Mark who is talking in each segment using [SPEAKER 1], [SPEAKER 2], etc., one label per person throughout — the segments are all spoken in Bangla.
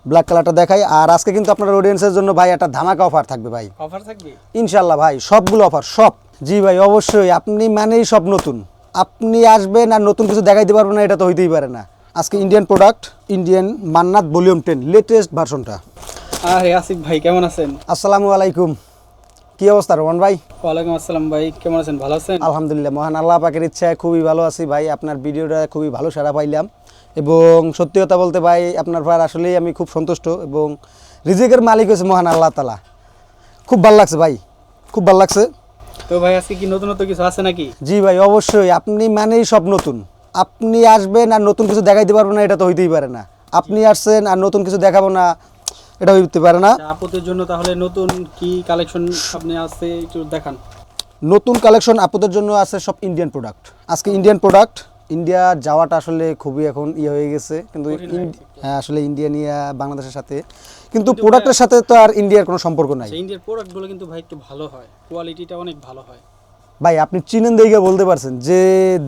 [SPEAKER 1] ব্ল্যাক কালারটা দেখাই। আর আজকে কিন্তু আপনার অডিয়েন্সের জন্য ভাই একটা ধামাকা অফার থাকবে ভাই।
[SPEAKER 2] অফার থাকবে
[SPEAKER 1] ইনশাল্লাহ ভাই, সবগুলো অফার সব। জি ভাই অবশ্যই, আপনি মানেই সব নতুন। আপনি আসবেন আর নতুন কিছু দেখাইতে পারবেন না, এটা তো হইতেই পারে না। আজকে ইন্ডিয়ান প্রোডাক্ট, ইন্ডিয়ান মান্নাত ভলিউম 10 লেটেস্ট ভার্সনটা।
[SPEAKER 2] আরে আসিফ ভাই কেমন আছেন?
[SPEAKER 1] আসসালামু আলাইকুম, কি অবস্থা রোমান ভাই?
[SPEAKER 2] ওয়ালাইকুম আসসালাম ভাই, কেমন আছেন? ভালো আছেন?
[SPEAKER 1] আলহামদুলিল্লাহ, মহান আল্লাহ পাকের ইচ্ছায় খুবই ভালো আছি ভাই। আপনার ভিডিওটা খুবই ভালো সাড়া পাইলাম এবং সত্যি কথা বলতে ভাই আপনার ভাই আসলেই আমি খুব সন্তুষ্ট এবং রিজিকের মালিক হয়েছে মহান আল্লাহ তাআলা। খুব ভালো লাগছে ভাই, খুব ভালো লাগছে।
[SPEAKER 2] তো ভাই আজকে কি নতুনত্ব কিছু আছে নাকি?
[SPEAKER 1] জি ভাই অবশ্যই, আপনি মানেই সব নতুন। আপনি আসবেন আর নতুন কিছু দেখাইতে পারবেন না, এটা তো হইতেই পারে না। আপনি আসছেন আর নতুন কিছু দেখাবো না, এটা হইতে পারে না।
[SPEAKER 2] আপুদের জন্য তাহলে নতুন কি কালেকশন আপনি আছে একটু দেখান।
[SPEAKER 1] নতুন কালেকশন আপুদের জন্য আছে সব ইন্ডিয়ান প্রোডাক্ট। আজকে ইন্ডিয়ান প্রোডাক্ট। ইন্ডিয়া যাওয়াটা আসলে খুবই এখন হয়ে গেছে, কিন্তু হ্যাঁ আসলে ইন্ডিয়া নিয়ে বাংলাদেশের সাথে কিন্তু প্রোডাক্টের সাথে তো আর ইন্ডিয়ার কোনো সম্পর্ক নাই।
[SPEAKER 2] ইন্ডিয়ার প্রোডাক্টগুলো কিন্তু ভাই একটু ভালো হয়, কোয়ালিটিটা অনেক ভালো হয়
[SPEAKER 1] ভাই আপনি চিনেন দেখে বলতে পারছেন, যে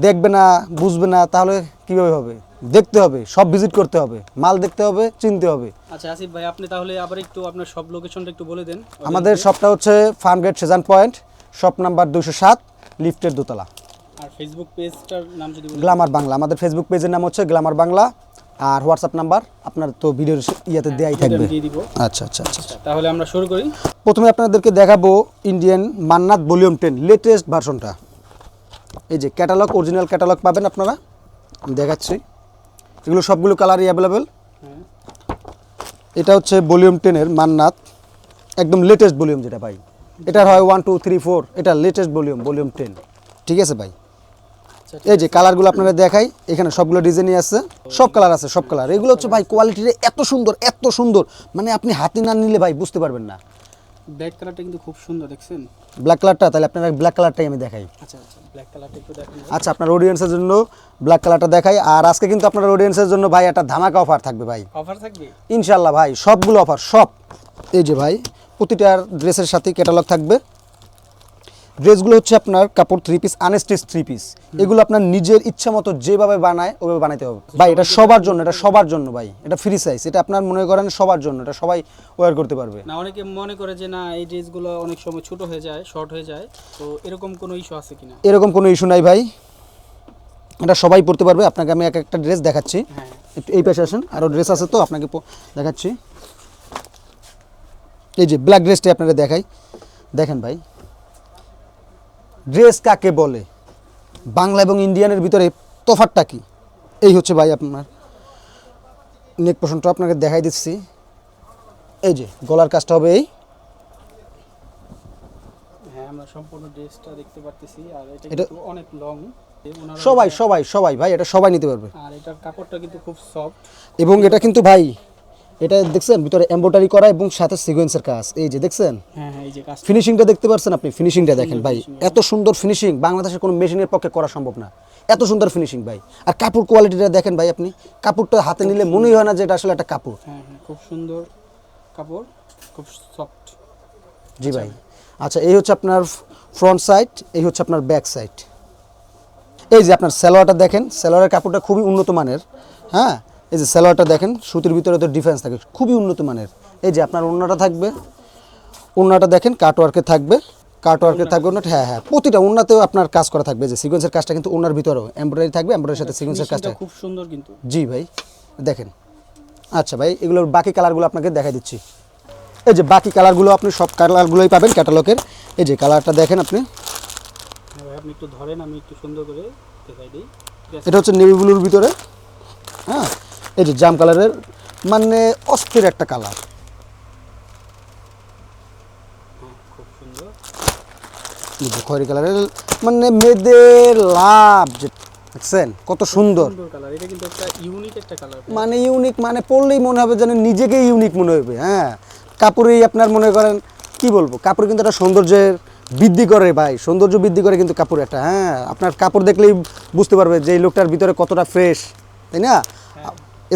[SPEAKER 1] দেখবে না বুঝবে না তাহলে কিভাবে হবে? দেখতে হবে, সব ভিজিট করতে হবে, মাল দেখতে হবে, চিনতে হবে।
[SPEAKER 2] আচ্ছা আসিফ ভাই, আপনি তাহলে আবার একটু আপনার সব লোকেশনটা একটু বলে দেন।
[SPEAKER 1] আমাদের শপটা হচ্ছে Farmgate Shezan point, shop number 207, লিফটের দোতলা।
[SPEAKER 2] আর ফেসবুক পেজটার নাম যদি বলেন।
[SPEAKER 1] গ্ল্যামার বাংলা, আমাদের ফেসবুক পেজের নাম হচ্ছে গ্ল্যামার বাংলা। আর হোয়াটসঅ্যাপ নাম্বার আপনার তো ভিডিওর ইয়াতে দেয়াই থাকবে।
[SPEAKER 2] দিয়ে দিব।
[SPEAKER 1] আচ্ছা আচ্ছা আচ্ছা,
[SPEAKER 2] তাহলে আমরা শুরু করি।
[SPEAKER 1] প্রথমে আপনাদেরকে দেখাবো ইন্ডিয়ান মান্নাত ভলিউম 10 লেটেস্ট ভার্সনটা। এই যে ক্যাটালগ, অরিজিনাল ক্যাটালগ পাবেন আপনারা, আমি দেখাচ্ছি। এগুলো সবগুলো কালারই অ্যাভেলেবেল।
[SPEAKER 2] হ্যাঁ
[SPEAKER 1] এটা হচ্ছে ভলিউম 10-এর মান্নাত, একদম লেটেস্ট ভলিউম যেটা ভাই। এটার হয় 1 2 3 4, এটা লেটেস্ট ভলিউম 10। ঠিক আছে ভাই, এই যে কালারগুলো আপনারা দেখাই, এখানে সবগুলো ডিজাইনই আছে, সব কালার আছে, সব কালার। এগুলো হচ্ছে ভাই কোয়ালিটিটা এত সুন্দর, এত সুন্দর, মানে আপনি হাতে না নিলে ভাই বুঝতে পারবেন না।
[SPEAKER 2] ব্ল্যাক কালারটা কিন্তু খুব সুন্দর, দেখছেন?
[SPEAKER 1] ব্ল্যাক কালারটা, তাহলে আপনারা ব্ল্যাক কালারটাই আমি দেখাই।
[SPEAKER 2] আচ্ছা আচ্ছা, ব্ল্যাক কালারটা একটু দেখেন।
[SPEAKER 1] আচ্ছা, আপনার অডিয়েন্সের জন্য ব্ল্যাক কালারটা দেখাই। আর আজকে কিন্তু আপনার অডিয়েন্সের জন্য ভাই একটা ধামাকা অফার থাকবে ভাই।
[SPEAKER 2] অফার থাকবে
[SPEAKER 1] ইনশাল্লাহ ভাই, সবগুলো অফার সব। এই যে ভাই প্রতিটার ড্রেসের সাথে ক্যাটালগ থাকবে। ড্রেসগুলো হচ্ছে আপনার কাপড় 3 পিস, আনস্টিচ 3 পিস। এগুলো আপনার নিজের ইচ্ছা মতো যেভাবে বানায় ওভাবে বানাইতে হবে ভাই। এটা সবার জন্য, এটা সবার জন্য ভাই, এটা ফ্রি সাইজ। এটা আপনার মনে করেন সবার জন্য, এটা সবাই ওয়্যার করতে পারবে।
[SPEAKER 2] না, অনেকে মনে করে যে না এই ড্রেসগুলো অনেক সময় ছোট হয়ে যায়, শর্ট হয়ে যায়, তো এরকম কোনো ইস্যু আছে কিনা?
[SPEAKER 1] এরকম কোনো ইস্যু নাই ভাই, এটা সবাই পরতে পারবে। আপনাকে আমি এক একটা ড্রেস দেখাচ্ছি,
[SPEAKER 2] হ্যাঁ
[SPEAKER 1] একটু এই পাশে আসেন, আরও ড্রেস আছে তো আপনাকে দেখাচ্ছি। এই যে ব্ল্যাক ড্রেসটি আপনারা দেখাই, দেখেন ভাই ড্রেস কাকে বলে, বাংলা এবং ইন্ডিয়ানের ভিতরে তফাৎটা কি। এই হচ্ছে ভাই আপনার নেক পোর্শনটা আপনাকে দেখাই দিচ্ছি। এই যে গলার কাজটা হবে এই,
[SPEAKER 2] হ্যাঁ আমরা সম্পূর্ণ ড্রেসটা দেখতে পারতেছি। আর এটা
[SPEAKER 1] এটা
[SPEAKER 2] কিন্তু অনেক লং,
[SPEAKER 1] সবাই সবাই সবাই ভাই, এটা সবাই নিতে পারবে।
[SPEAKER 2] আর এটার কাপড়টা কিন্তু খুব সফট
[SPEAKER 1] এবং এটা কিন্তু ভাই, এটা দেখছেন ভিতরে এমব্রয়ডারি করা এবং সাথে সিকোয়েন্সের কাজ। এই যে দেখছেন
[SPEAKER 2] হ্যাঁ হ্যাঁ, এই যে কাজ
[SPEAKER 1] ফিনিশিংটা দেখতে পাচ্ছেন আপনি, ফিনিশিংটা দেখেন ভাই, এত সুন্দর ফিনিশিং বাংলাদেশের কোনো মেশিনের পক্ষে করা সম্ভব না, এত সুন্দর ফিনিশিং ভাই। আর কাপড় কোয়ালিটিটা দেখেন ভাই, আপনি কাপড়টা হাতে নিলে মনেই হয় না যে এটা আসলে একটা কাপড়।
[SPEAKER 2] হ্যাঁ হ্যাঁ, খুব সুন্দর কাপড়, খুব সফট।
[SPEAKER 1] জি ভাই। আচ্ছা, এই হচ্ছে আপনার ফ্রন্ট সাইড, এই হচ্ছে আপনার ব্যাক সাইড। এই যে আপনার সালোয়ারটা দেখেন, সালোয়ারের কাপড়টা খুবই উন্নত মানের। হ্যাঁ, এই যে সালোয়ারটা দেখেন, সুতির ভিতরে তো ডিফারেন্স থাকে, খুবই উন্নত মানের। এই যে আপনার ওড়নাটা থাকবে, ওড়নাটা দেখেন কাটওয়ার্কে থাকবে, কাটওয়ার্কে থাকবে ওড়নাটা। হ্যাঁ হ্যাঁ, প্রতিটা ওড়নাতেও আপনার কাজ করা থাকবে। যে সিকোয়েন্সের কাজটা কিন্তু ওড়নার ভিতরেও এমব্রয়ডারি থাকবে, এমব্রয়ডারির সাথে সিকোয়েন্সের কাজটা
[SPEAKER 2] খুব সুন্দর কিন্তু।
[SPEAKER 1] জি ভাই দেখেন। আচ্ছা ভাই, এগুলোর বাকি কালারগুলো আপনাকে দেখাই দিচ্ছি। এই যে বাকি কালারগুলো আপনি সব কালারগুলোই পাবেন ক্যাটালগের। এই যে কালারটা দেখেন আপনি,
[SPEAKER 2] হ্যাঁ ভাই, আপনি একটু ধরেন, আমি একটু সুন্দর করে দেখাই দিই।
[SPEAKER 1] এটা হচ্ছে নেভি ব্লুর ভিতরে। হ্যাঁ, এই যে জাম কালারের, মানে অস্থির একটা কালার।
[SPEAKER 2] হ্যাঁ, খুব সুন্দর।
[SPEAKER 1] এই যে খয়েরি কালারের, মানে মেয়েদের লাভ, যে দেখছেন কত সুন্দর।
[SPEAKER 2] সুন্দর কালার, এটা কিন্তু একটা ইউনিক একটা কালার।
[SPEAKER 1] মানে ইউনিক, মানে পরলেই মনে হবে যেন নিজেকেই ইউনিক মনে হবে। হ্যাঁ, কাপড়েই আপনার মনে করেন কি বলবো, কাপড় কিন্তু একটা সৌন্দর্যের বৃদ্ধি করে ভাই, সৌন্দর্য বৃদ্ধি করে কিন্তু কাপড় একটা। হ্যাঁ, আপনার কাপড় দেখলেই বুঝতে পারবে যে এই লোকটার ভিতরে কতটা ফ্রেশ, তাই না?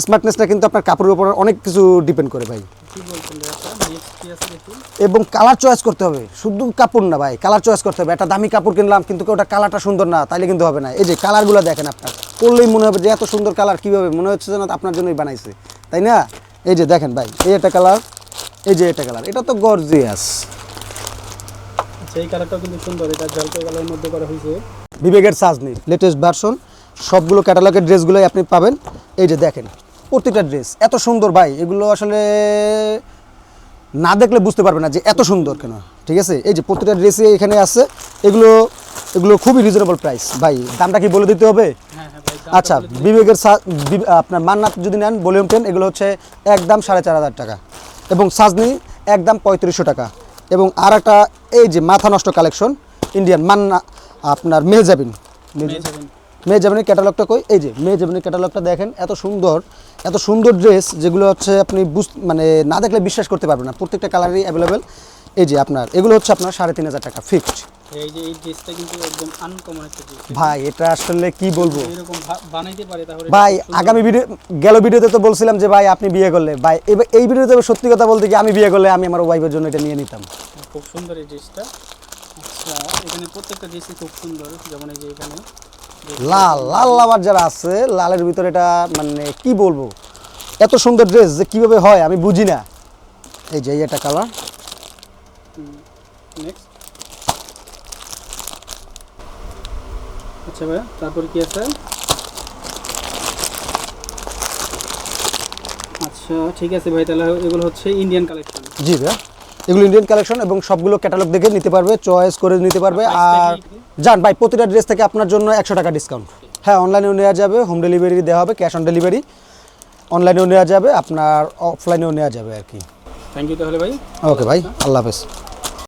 [SPEAKER 1] স্মার্টনেসটা কিন্তু আপনার কাপড়ের উপর অনেক কিছু ডিপেন্ড করে ভাই।
[SPEAKER 2] কি বলছেন ভাই? নেক্সট কি আছে দেখুন।
[SPEAKER 1] এবং কালার চয়েস করতে হবে, শুধু কাপড় না ভাই, কালার চয়েস করতে হবে। একটা দামি কাপড় কিনলাম কিন্তু ওটা কালারটা সুন্দর না, তাইলে কিন্তু হবে না। এই যে কালারগুলো দেখেন, আপনার পরলেই মনে হবে যে এত সুন্দর কালার, কীভাবে মনে হচ্ছে যেন আপনার জন্যই বানাইছে, তাই না? এই যে দেখেন ভাই, এই একটা কালার, এই যে এটা কালার, এটা তো গর্জিয়াস।
[SPEAKER 2] আচ্ছা এই কালারটাও কিন্তু সুন্দর, এটা ঝলকে কালারের মধ্যে করা হয়েছে।
[SPEAKER 1] বিবেকের সাজনি লেটেস্ট ভার্সন, সবগুলো ক্যাটালগের ড্রেসগুলোই আপনি পাবেন। এই যে দেখেন প্রতিটা ড্রেস এত সুন্দর ভাই, এগুলো আসলে না দেখলে বুঝতে পারবে না যে এত সুন্দর কেন। ঠিক আছে, এই যে প্রতিটা ড্রেসই এখানে আছে, এগুলো এগুলো খুবই রিজনেবল প্রাইস ভাই। দামটা কি বলে দিতে হবে?
[SPEAKER 2] হ্যাঁ হ্যাঁ ভাই,
[SPEAKER 1] আচ্ছা, বিবেকের আপনার মান্নাত যদি নেন ভলিউম 10, এগুলো হচ্ছে একদম 4500 টাকা, এবং সাজনি একদম 3500 টাকা। এবং আর একটা এই যে মাথা নষ্ট কালেকশন ইন্ডিয়ান মান্না, আপনার মেহজাবিন, মেহজাবিনের ক্যাটালগটা কই, এই যে মেহজাবিনের ক্যাটালগটা দেখেন, এত সুন্দর ড্রেস, যেগুলো হচ্ছে আপনি মানে না দেখলে বিশ্বাস করতে পারবেন না, প্রত্যেকটা কালারই অ্যাভেলেবেল। এই যে আপনার এগুলো হচ্ছে আপনার 3500 টাকা ফিক্সড।
[SPEAKER 2] এই যে এই ড্রেসটা কিন্তু একদম আনকমন একটা ড্রেস
[SPEAKER 1] ভাই এটা আসলে কি বলবো
[SPEAKER 2] এরকম বানাইতে পারে তাহলে
[SPEAKER 1] ভাই। আগামী ভিডিওতে তো বলছিলাম যে ভাই আপনি বিয়ে করলে, ভাই এই ভিডিওতে সত্যি কথা বলতে কি, আমি বিয়ে করলে আমি আমার ওয়াইফের জন্য এটা নিয়ে নিতাম।
[SPEAKER 2] খুব সুন্দর এই ড্রেসটা। আচ্ছা এখানে প্রত্যেকটা ড্রেসই খুব সুন্দর, যেমন এই যে এখানে
[SPEAKER 1] লাল লাভার যারা আছে, লালের ভিতরে এটা মানে কি বলবো, এত সুন্দর ড্রেস যে কিভাবে হয় আমি বুঝি না। এই যে এটা কালার।
[SPEAKER 2] নেক্সট। আচ্ছা ভাই তারপর কি আছে? আচ্ছা ঠিক আছে ভাই, তাহলে এগুলো হচ্ছে ইন্ডিয়ান কালেকশন।
[SPEAKER 1] জি ভাই, এগুলো ইন্ডিয়ান কালেকশন এবং সবগুলো ক্যাটালগ দেখে নিতে পারবে, চয়েস করে নিতে পারবে। আর জান ভাই প্রতিটা ড্রেস থেকে আপনার জন্য 100 টাকা ডিসকাউন্ট। হ্যাঁ, অনলাইনেও নেওয়া যাবে, হোম ডেলিভারি দেওয়া হবে, ক্যাশ অন ডেলিভারি। অনলাইনেও নেওয়া যাবে, আপনার অফলাইনেও নেওয়া যাবে আর কি।
[SPEAKER 2] থ্যাংক ইউ তাহলে ভাই।
[SPEAKER 1] ওকে ভাই, আল্লাহ হাফেজ।